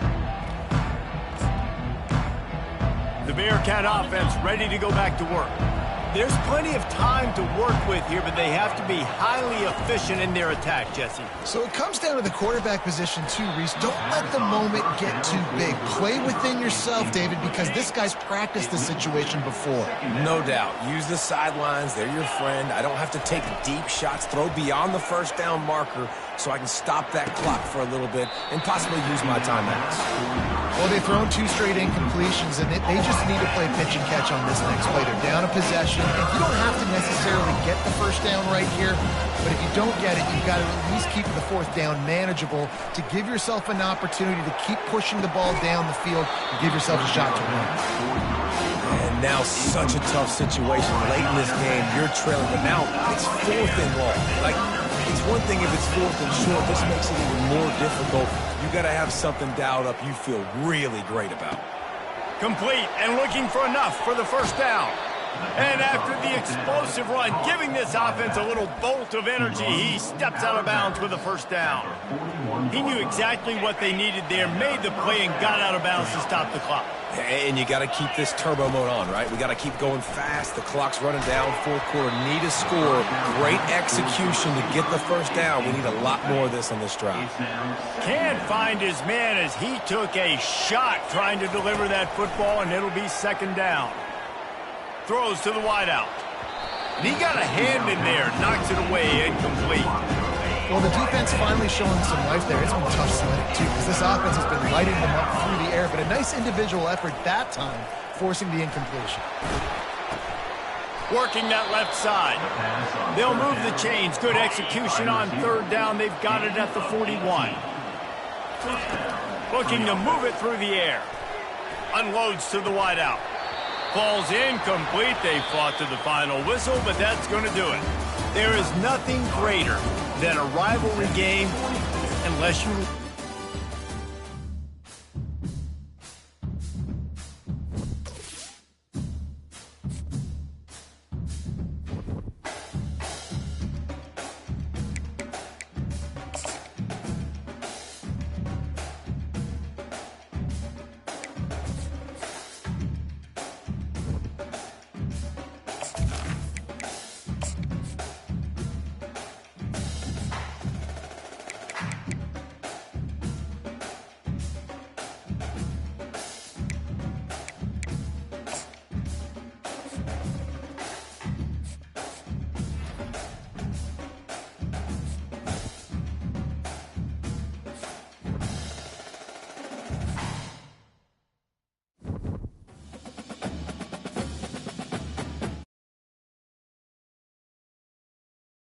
The Bearcat offense ready to go back to work. There's plenty of time to work with here, but they have to be highly efficient in their attack, Jesse. So it comes down to the quarterback position, too, Reese. Don't let the moment get too big. Play within yourself, David, because this guy's practiced the situation before. No doubt. Use the sidelines. They're your friend. I don't have to take deep shots, throw beyond the 1st down marker so I can stop that clock for a little bit and possibly use my timeouts. Well, they've thrown 2 straight incompletions, and they just need to play pitch and catch on this next play. They're down a possession, and you don't have to necessarily get the 1st down right here, but if you don't get it, you've got to at least keep the 4th down manageable to give yourself an opportunity to keep pushing the ball down the field and give yourself a shot to win. And now such a tough situation. Late in this game, you're trailing, but now it's 4th and long. Like, it's one thing if it's 4th and short. This makes it even more difficult. You got to have something dialed up you feel really great about. Complete and looking for enough for the 1st down. And after the explosive run, giving this offense a little bolt of energy, he steps out of bounds with a first down. He knew exactly what they needed there, made the play, and got out of bounds to stop the clock. And you got to keep this turbo mode on, right? We got to keep going fast. The clock's running down. Fourth quarter, need a score. Great execution to get the first down. We need a lot more of this on this drive. Can't find his man as he took a shot trying to deliver that football, and it'll be second down. Throws to the wideout. And he got a hand in there, knocks it away, incomplete. Well, the defense finally showing some life there. It's been tough sledding, too, because this offense has been lighting them up through the air, but a nice individual effort that time, forcing the incompletion. Working that left side. They'll move the chains. Good execution on third down. They've got it at the 41. Looking to move it through the air. Unloads to the wideout. Ball's incomplete. They fought to the final whistle, but that's going to do it. There is nothing greater than a rivalry game unless you